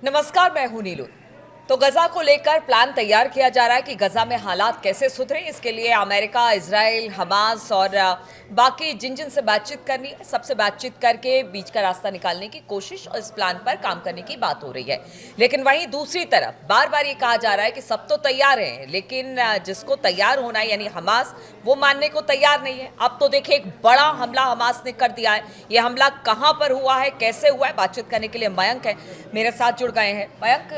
नमस्कार, मैं हूं नीलू। तो गजा को लेकर प्लान तैयार किया जा रहा है कि गजा में हालात कैसे सुधरे। इसके लिए अमेरिका, इजराइल, हमास और बाकी जिन जिन से बातचीत करनी है, सबसे बातचीत करके बीच का रास्ता निकालने की कोशिश और इस प्लान पर काम करने की बात हो रही है। लेकिन वहीं दूसरी तरफ बार बार ये कहा जा रहा है कि सब तो तैयार हैं, लेकिन जिसको तैयार होना है यानी हमास, वो मानने को तैयार नहीं है। अब तो देखिए, एक बड़ा हमला हमास ने कर दिया है। ये हमला कहां पर हुआ है, कैसे हुआ है, बातचीत करने के लिए मयंक है मेरे साथ जुड़ गए हैं। मयंक,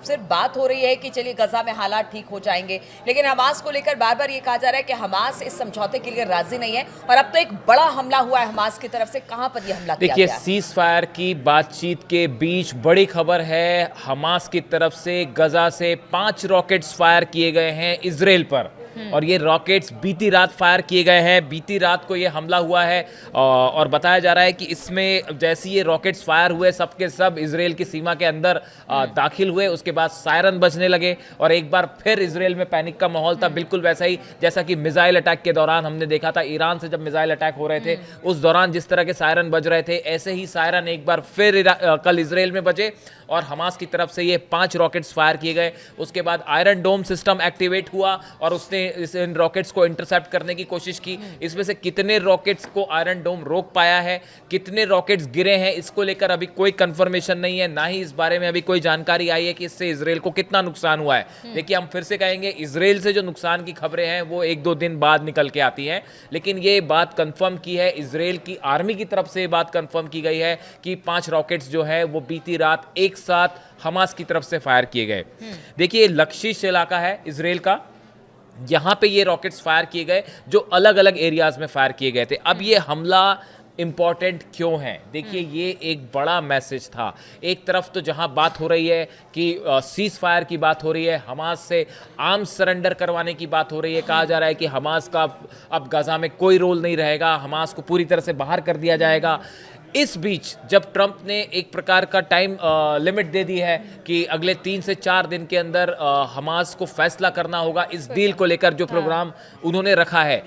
सिर्फ बात हो रही है कि चलिए गजा में हालात ठीक हो जाएंगे, लेकिन हमास को लेकर बार बार ये कहा जा रहा है कि हमास इस समझौते के लिए राजी नहीं है। और अब तो एक बड़ा हमला हुआ है हमास की तरफ से। कहां पर यह हमला किया देखिए, गया है? सीज फायर की बातचीत के बीच बड़ी खबर है। हमास की तरफ से गजा से 5 रॉकेट्स फायर किए गए हैं इजराइल पर, और ये रॉकेट्स बीती रात फायर किए गए हैं। बीती रात को ये हमला हुआ है और बताया जा रहा है कि इसमें जैसे ये रॉकेट्स फायर हुए, सबके सब इजराइल की सीमा के अंदर दाखिल हुए। उसके बाद सायरन बजने लगे और एक बार फिर इजराइल में पैनिक का माहौल था, बिल्कुल वैसा ही जैसा कि मिसाइल अटैक के दौरान हमने देखा था। ईरान से जब मिसाइल अटैक हो रहे थे, उस दौरान जिस तरह के सायरन बज रहे थे, ऐसे ही सायरन एक बार फिर कल इजराइल में बजे और हमास की तरफ से ये 5 रॉकेट्स फायर किए गए। उसके बाद आयरन डोम सिस्टम एक्टिवेट हुआ और उसने इन रॉकेट्स को इंटरसेप्ट करने की कोशिश की। इसमें से कितने रॉकेट्स को आयरन डोम रोक पाया है, कितने रॉकेट्स गिरे हैं, इसको लेकर अभी कोई कंफर्मेशन नहीं है। ना ही इस बारे में अभी कोई जानकारी आई है कि इससे इजराइल को कितना नुकसान हुआ है। देखिए, हम फिर से कहेंगे, इजराइल से जो नुकसान की खबरें हैं वो 1-2 दिन बाद निकल के आती हैं, लेकिन ये बात कंफर्म की है इजराइल की आर्मी की तरफ से। ये बात कंफर्म की गई है कि 5 रॉकेट्स जो है वो बीती रात एक साथ हमास की तरफ से फायर किए गए। देखिए, लक्षित इलाका है इजराइल का, यहां पे ये रॉकेट्स फायर किए गए जो अलग अलग एरियाज में फायर किए गए थे। अब ये हमला इंपॉर्टेंट क्यों है? देखिए, ये एक बड़ा मैसेज था। एक तरफ तो जहां बात हो रही है कि सीज फायर की बात हो रही है, हमास से आर्म्स सरेंडर करवाने की बात हो रही है। कहा जा रहा है कि हमास का अब गजा में कोई रोल नहीं रहेगा, हमास को पूरी तरह से बाहर कर दिया जाएगा। इस बीच जब ट्रंप ने एक प्रकार का टाइम लिमिट दे दी है कि अगले 3 से 4 दिन के अंदर हमास को फैसला करना होगा इस डील को लेकर, जो प्रोग्राम उन्होंने रखा है,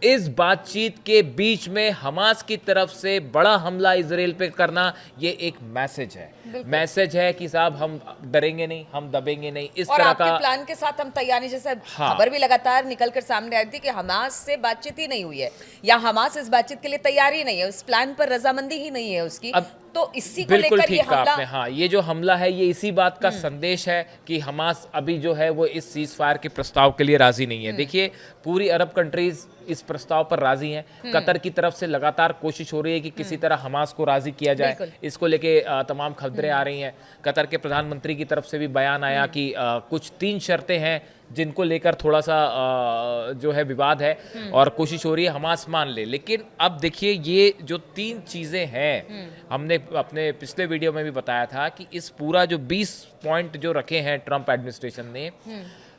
इस बातचीत के बीच में हमास की तरफ से बड़ा हमला इजराइल पे करना, ये एक मैसेज है। मैसेज है कि साहब, हम डरेंगे नहीं, हम दबेंगे नहीं। इस और तरह आपके का प्लान के साथ हम तैयारी, जैसे हाँ। खबर भी लगातार निकलकर सामने आ रही थी कि हमास से बातचीत ही नहीं हुई है, या हमास इस बातचीत के लिए तैयार ही नहीं है, उस प्लान पर रजामंदी ही नहीं है उसकी। अब तो इसी को बिल्कुल लेकर ये ठीक कहा हमला। आपने। हाँ, ये जो हमला है ये इसी बात का संदेश है कि हमास अभी जो है वो इस सीज फायर के प्रस्ताव के लिए राजी नहीं है। देखिए, पूरी अरब कंट्रीज इस प्रस्ताव पर राजी हैं। कतर की तरफ से लगातार कोशिश हो रही है कि किसी तरह हमास को राजी किया जाए। इसको लेके तमाम खबरें आ रही हैं। कतर के प्रधानमंत्री की तरफ से भी बयान आया कि कुछ 3 शर्तें हैं जिनको लेकर थोड़ा सा जो है विवाद है, और कोशिश हो रही है हमास मान ले। लेकिन अब देखिए, ये जो 3 चीजें हैं, हमने अपने पिछले वीडियो में भी बताया था कि इस पूरा जो 20 पॉइंट जो रखे हैं ट्रंप एडमिनिस्ट्रेशन ने,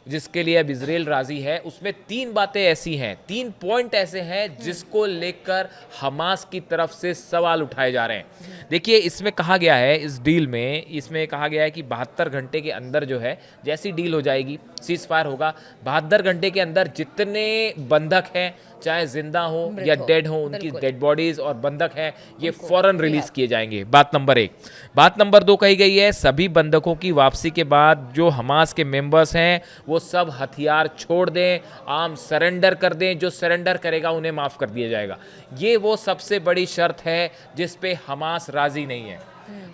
जिसके लिए अब इजराइल राजी है, उसमें 3 बातें ऐसी हैं, 3 पॉइंट ऐसे हैं जिसको लेकर हमास की तरफ से सवाल उठाए जा रहे हैं। देखिए, इसमें कहा गया है, इस डील में इसमें कहा गया है कि 72 घंटे के अंदर जो है, जैसी डील हो जाएगी, सीज फायर होगा, 72 घंटे के अंदर जितने बंधक हैं, चाहे जिंदा हो या डेड हो, उनकी डेड बॉडीज और बंधक हैं, ये फौरन रिलीज किए जाएंगे। बात नंबर 1। बात नंबर 2 कही गई है, सभी बंधकों की वापसी के बाद जो हमास के मेंबर्स हैं वो सब हथियार छोड़ दें, आर्म सरेंडर कर दें। जो सरेंडर करेगा उन्हें माफ कर दिया जाएगा। ये वो सबसे बड़ी शर्त है जिस पे हमास राजी नहीं है।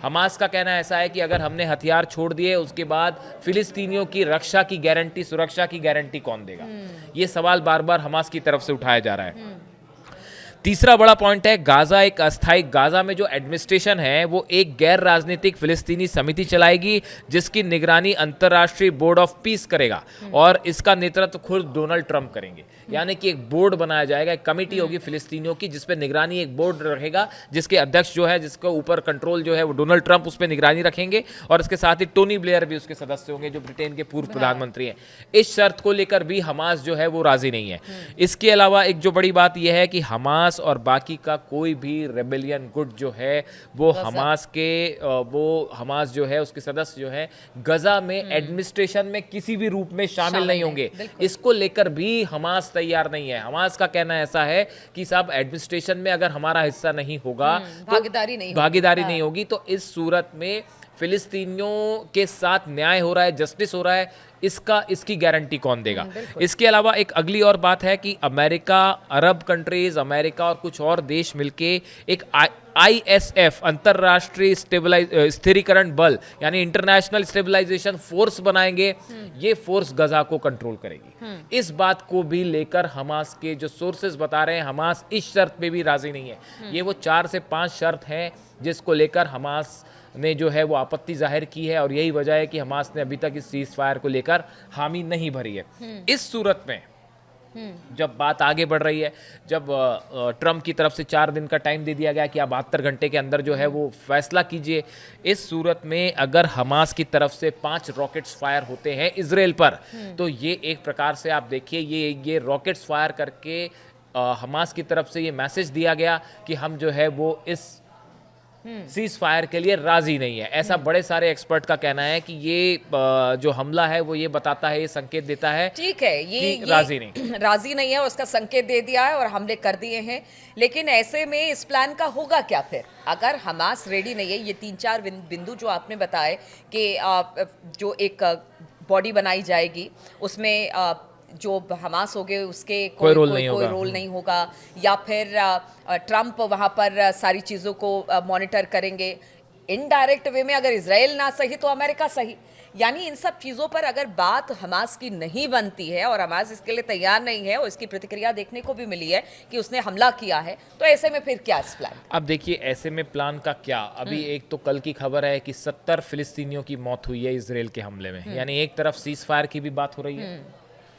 हमास का कहना ऐसा है कि अगर हमने हथियार छोड़ दिए, उसके बाद फिलिस्तीनियों की रक्षा की गारंटी, सुरक्षा की गारंटी कौन देगा? ये सवाल बार बार हमास की तरफ से उठाया जा रहा है। तीसरा बड़ा पॉइंट है, गाजा एक अस्थायी, गाजा में जो एडमिनिस्ट्रेशन है वो एक गैर राजनीतिक फिलिस्तीनी समिति चलाएगी जिसकी निगरानी अंतर्राष्ट्रीय बोर्ड ऑफ पीस करेगा, और इसका नेतृत्व खुद डोनाल्ड ट्रंप करेंगे। यानी कि एक बोर्ड बनाया जाएगा, एक कमेटी होगी फिलिस्तीनियों की, जिसपे निगरानी एक बोर्ड रहेगा, जिसके अध्यक्ष जो है, जिसके ऊपर कंट्रोल जो है वो डोनाल्ड ट्रंप उस पर निगरानी रखेंगे, और इसके साथ ही टोनी ब्लेयर भी उसके सदस्य होंगे, जो ब्रिटेन के पूर्व प्रधानमंत्री हैं। इस शर्त को लेकर भी हमास जो है वो राजी नहीं है। इसके अलावा एक जो बड़ी बात यह है कि हमास और बाकी का कोई भी रेबेलियन गुट जो है वो हमास जो है उसके सदस्य जो है गजा में एडमिनिस्ट्रेशन में किसी भी रूप में शामिल नहीं होंगे। इसको लेकर भी हमास तैयार नहीं है। हमास का कहना ऐसा है कि साहब, एडमिनिस्ट्रेशन में अगर हमारा हिस्सा नहीं होगा, भागीदारी नहीं होगी, तो इस सूरत में फिलिस्तीनियों के साथ न्याय हो रहा है, जस्टिस हो रहा है, इसकी गारंटी कौन देगा? इसके अलावा एक अगली और बात है कि अमेरिका, अरब कंट्रीज, अमेरिका और कुछ और देश मिलके एक ISF, अंतरराष्ट्रीय स्थिरीकरण बल, यानी इंटरनेशनल स्टेबलाइजेशन फोर्स बनाएंगे। ये फोर्स गजा को कंट्रोल करेगी। इस बात को भी लेकर हमास के जो सोर्सेज बता रहे हैं, हमास इस शर्त पे भी राजी नहीं है। ये वो 4 से 5 शर्त हैं जिसको लेकर हमास ने जो है वो आपत्ति जाहिर की है, और यही वजह है कि हमास ने अभी तक इस सीज फायर को लेकर हामी नहीं भरी है। इस सूरत में जब बात आगे बढ़ रही है, जब ट्रंप की तरफ से 4 दिन का टाइम दे दिया गया कि आप 72 घंटे के अंदर जो है वो फैसला कीजिए, इस सूरत में अगर हमास की तरफ से 5 रॉकेट्स फायर होते हैं इजराइल पर, तो ये एक प्रकार से आप देखिए ये रॉकेट्स फायर करके हमास की तरफ से ये मैसेज दिया गया कि हम जो है वो इस सीज फायर के लिए राजी नहीं है। ऐसा बड़े सारे एक्सपर्ट का कहना है कि ये जो हमला है वो ये बताता है, ये संकेत देता है, ठीक है, ये राजी नहीं राजी नहीं है, उसका संकेत दे दिया है और हमले कर दिए हैं। लेकिन ऐसे में इस प्लान का होगा क्या फिर? अगर हमास रेडी नहीं है, ये 3-4 बिंदु जो आपने बताए कि जो एक बॉडी बनाई जाएगी उसमें जो हमास हो गए उसके कोई रोल नहीं होगा, या फिर ट्रंप वहां पर सारी चीज़ों को मॉनिटर करेंगे। इनडायरेक्ट वे में अगर इजराइल ना सही तो अमेरिका सही, यानी इन सब चीज़ों पर अगर बात हमास की नहीं बनती है और हमास इसके लिए तैयार नहीं है, और इसकी प्रतिक्रिया देखने को भी मिली है कि उसने हमला किया है, तो ऐसे में फिर क्या इस प्लान? अब देखिए, ऐसे में प्लान का क्या, अभी एक तो कल की खबर है कि 70 फिलिस्तीनियों की मौत हुई है इजराइल के हमले में। यानी एक तरफ सीज फायर की भी बात हो रही है,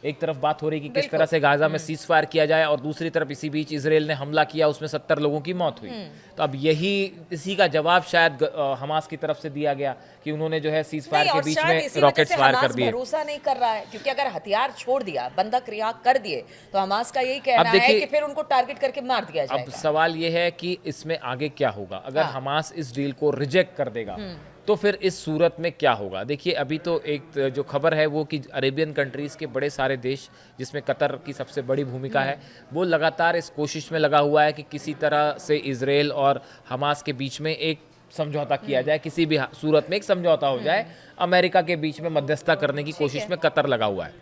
एक तरफ बात हो रही है कि किस तरह से गाजा में सीज फायर किया जाए, और दूसरी तरफ इसी बीच इजराइल ने हमला किया, उसमें 70 लोगों की मौत हुई। तो अब इसी का जवाब शायद हमास की तरफ से दिया गया कि उन्होंने जो है सीज फायर के बीच में रॉकेट्स फायर कर दिए। भरोसा नहीं कर रहा है, क्योंकि अगर हथियार छोड़ दिया, बंधक रिहा कर दिए, तो हमास का यही कहना है कि फिर उनको टारगेट करके मार दिया जाएगा। अब सवाल ये है कि इसमें आगे क्या होगा अगर हमास इस डील को रिजेक्ट कर देगा, तो फिर इस सूरत में क्या होगा? देखिए, अभी तो एक जो खबर है वो कि अरेबियन कंट्रीज़ के बड़े सारे देश, जिसमें कतर की सबसे बड़ी भूमिका है, वो लगातार इस कोशिश में लगा हुआ है कि किसी तरह से इजराइल और हमास के बीच में एक समझौता किया जाए, किसी भी सूरत में एक समझौता हो जाए। अमेरिका के बीच में मध्यस्थता करने की कोशिश में कतर लगा हुआ है,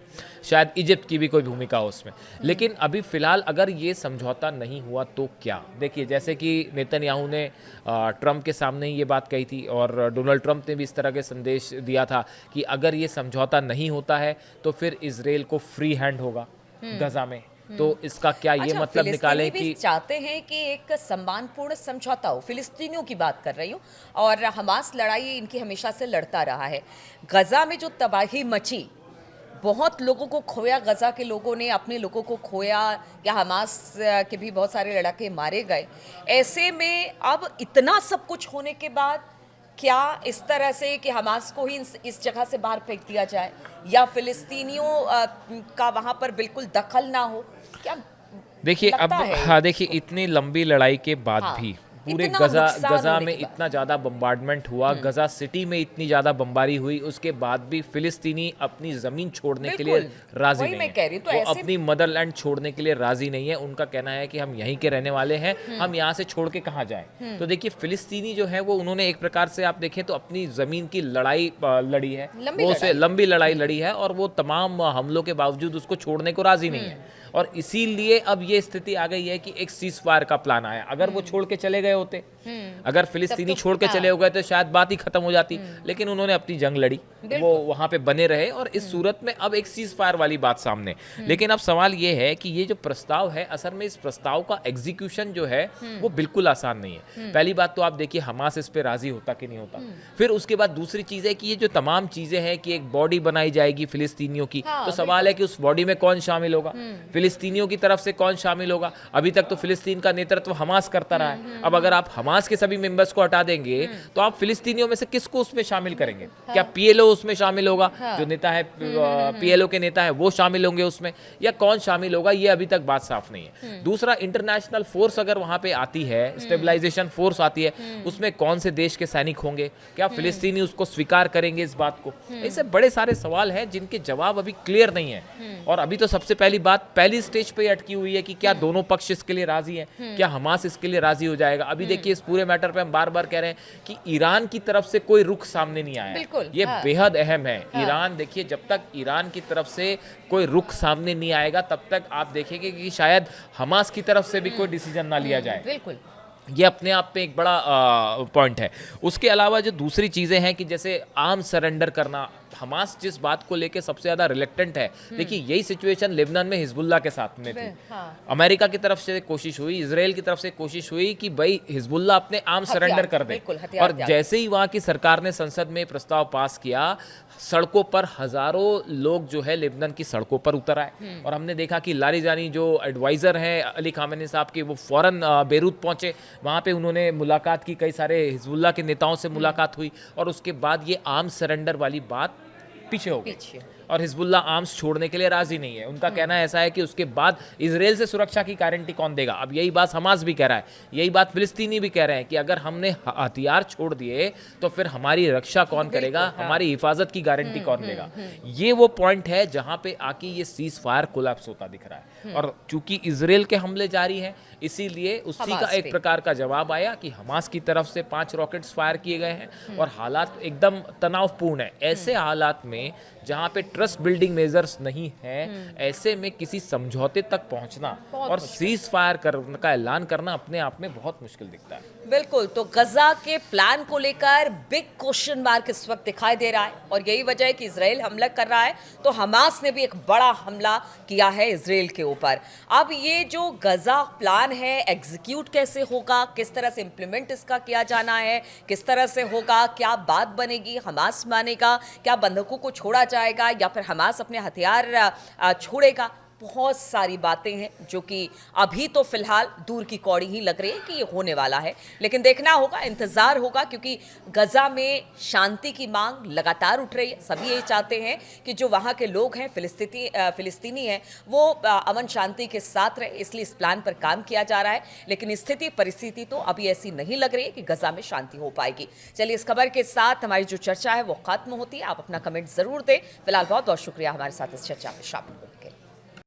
शायद इजिप्ट की भी कोई भूमिका हो उसमें। लेकिन अभी फिलहाल अगर ये समझौता नहीं हुआ तो क्या? देखिए, जैसे कि नेतन्याहू ने ट्रंप के सामने ही ये बात कही थी, और डोनाल्ड ट्रंप ने भी इस तरह के संदेश दिया था कि अगर ये समझौता नहीं होता है तो फिर इजराइल को फ्री हैंड होगा गजा में। तो इसका क्या ये मतलब निकालें कि चाहते हैं कि एक सम्मानपूर्ण समझौता हो? फिलिस्तीनियों की बात कर रही हूँ, और हमास लड़ाई इनकी हमेशा से लड़ता रहा है। गजा में जो तबाही मची, बहुत लोगों को खोया, गजा के लोगों ने अपने लोगों को खोया, या हमास के भी बहुत सारे लड़ाके मारे गए। ऐसे में अब इतना सब कुछ होने के बाद क्या इस तरह से कि हमास को ही इस जगह से बाहर फेंक दिया जाए, या फिलिस्तीनियों का वहां पर बिल्कुल दखल ना हो? क्या देखिए, अब हाँ, देखिए, इतनी लंबी लड़ाई के बाद भी पूरे गजा में इतना ज़्यादा बम्बार्डमेंट हुआ, गजा सिटी में इतनी ज़्यादा बम्बारी हुई, उसके बाद भी फिलिस्तीनी अपनी ज़मीन छोड़ने के लिए राजी नहीं है। तो अपनी मदरलैंड छोड़ने के लिए राजी नहीं है। उनका कहना है कि हम यहीं के रहने वाले हैं, हम यहाँ से छोड़ के कहाँ जाएं। तो देखिए, फिलिस्तीनी जो है वो उन्होंने एक प्रकार से आप देखें तो अपनी ज़मीन की लड़ाई लड़ी है, वो उसे लंबी लड़ाई लड़ी है, और वो तमाम हमलों के बावजूद उसको छोड़ने को राजी नहीं है। और इसीलिए अब ये स्थिति आ गई है कि एक सीज फायर का प्लान आया। अगर वो छोड़ के चले गए होते, अगर फिलिस्तीनी छोड़ के चले हो गए तो शायद बात ही खत्म हो जाती, लेकिन उन्होंने अपनी जंग लड़ी, वो वहां पे बने रहे, और इस सूरत में अब एक सीज फायर वाली बात सामने। लेकिन अब सवाल ये है कि ये जो प्रस्ताव है, असल में इस प्रस्ताव का एग्जीक्यूशन जो है वो बिल्कुल आसान नहीं है। पहली बात तो आप देखिए, हमास इस पे राजी होता कि नहीं होता। फिर उसके बाद दूसरी चीज है कि ये जो तमाम चीजें हैं कि एक बॉडी बनाई जाएगी फिलिस्तीनियों की, तो सवाल है कि उस बॉडी में कौन शामिल होगा, फिलिस्तीनियों की तरफ से कौन शामिल होगा? अभी तक तो फिलिस्तीन का नेतृत्व हमास करता रहा है। अब अगर आप हमास के सभी मेंबर्स को हटा देंगे तो आप फिलिस्तीनियों में से किसको उसमें शामिल करेंगे? क्या पीएलओ उसमें शामिल होगा? जो नेता है, पीएलओ के नेता है, वो शामिल होंगे उसमें, या कौन शामिल होगा? ये अभी तक बात साफ नहीं है। दूसरा, इंटरनेशनल फोर्स अगर वहां पे आती है, स्टेबलाइजेशन फोर्स आती है, उसमें कौन से देश के सैनिक होंगे? क्या फिलिस्तीनी उसको स्वीकार करेंगे इस बात को? ऐसे बड़े सारे सवाल हैं जिनके जवाब अभी क्लियर नहीं है। और अभी तो सबसे पहली पहली स्टेज पे अटकी हुई है कि क्या दोनों पक्ष इसके लिए राजी हैं, क्या हमास इसके लिए राजी हो जाएगा। अभी देखिए इस पूरे मैटर पे हम बार बार कह रहे हैं कि ईरान की तरफ से कोई रुख सामने नहीं आया। बिल्कुल, ये हाँ। बेहद अहम है। ईरान, देखिए जब तक ईरान की तरफ से कोई रुख सामने नहीं आएगा तब तक आप देखेंगे कि शायद हमास की तरफ से भी कोई डिसीजन ना लिया जाए। बिल्कुल। ये अपने आप में एक बड़ा पॉइंट है। उसके अलावा जो दूसरी चीज़ें हैं कि जैसे आर्म सरेंडर करना, हमास जिस बात को लेके सबसे ज़्यादा रिलेक्टेंट है, देखिए यही सिचुएशन लेबनान में हिजबुल्लाह के साथ में थी। हाँ। अमेरिका की तरफ से कोशिश हुई, इजराइल की तरफ से कोशिश हुई कि भाई हिजबुल्लाह अपने आर्म सरेंडर कर दे, बिल्कुल, हथियार और त्याग। जैसे ही वहाँ की सरकार ने संसद में प्रस्ताव पास किया, सड़कों पर हजारों लोग जो है लेबनान की सड़कों पर उतर आए। और हमने देखा कि लारिजानी जो एडवाइज़र हैं अली खामेनी साहब के, वो फौरन बेरूत पहुंचे, वहाँ पे उन्होंने मुलाकात की, कई सारे हिजबुल्लाह के नेताओं से मुलाकात हुई, और उसके बाद ये आर्म सरेंडर वाली बात पीछे हो गई। और हिजबुल्लाह आर्म्स छोड़ने के लिए राजी नहीं है। उनका कहना ऐसा है कि उसके बाद इजराइल से सुरक्षा की गारंटी कौन देगा। अब यही बात हमास भी कह रहा है, यही बात फिलिस्तीनी भी कह रहे हैं कि अगर हमने हथियार छोड़ दिए तो फिर हमारी रक्षा कौन करेगा, हमारी हिफाजत की गारंटी कौन देगा। ये वो पॉइंट है जहां पे आके ये सीज फायर कोलैप्स होता दिख रहा है। और चूंकि इजराइल के हमले जारी हैं, इसीलिए उसी का एक प्रकार का जवाब आया कि हमास की तरफ से 5 रॉकेट्स फायर किए गए हैं और हालात एकदम तनावपूर्ण है। ऐसे हालात में जहां पे ट्रस्ट बिल्डिंग मेजर्स नहीं है, ऐसे में किसी समझौते तक पहुंचना और सीज फायर का ऐलान करना अपने आप में बहुत मुश्किल दिखता है। बिल्कुल। तो गजा के प्लान को लेकर बिग क्वेश्चन मार्क इस वक्त दिखाई दे रहा है, और यही वजह है कि इजराइल हमला कर रहा है, तो हमास ने भी एक बड़ा हमला किया है इजराइल के ऊपर। अब ये जो गजा प्लान है एग्जीक्यूट कैसे होगा, किस तरह से इंप्लीमेंट इसका किया जाना है, किस तरह से होगा, क्या बात बनेगी, हमास मानेगा, क्या बंधकों को छोड़ा जाएगा, या फिर हमास अपने हथियार छोड़ेगा, बहुत सारी बातें हैं जो कि अभी तो फिलहाल दूर की कौड़ी ही लग रही है कि ये होने वाला है। लेकिन देखना होगा, इंतजार होगा, क्योंकि गजा में शांति की मांग लगातार उठ रही है। सभी यही चाहते हैं कि जो वहाँ के लोग हैं, फिलिस्तीनी हैं, वो अमन शांति के साथ रहे, इसलिए इस प्लान पर काम किया जा रहा है। लेकिन स्थिति परिस्थिति तो अभी ऐसी नहीं लग रही है कि गजा में शांति हो पाएगी। चलिए, इस खबर के साथ हमारी जो चर्चा है वो खत्म होती है। आप अपना कमेंट जरूर दें। फिलहाल बहुत बहुत शुक्रिया हमारे साथ इस चर्चा में शामिल हुए।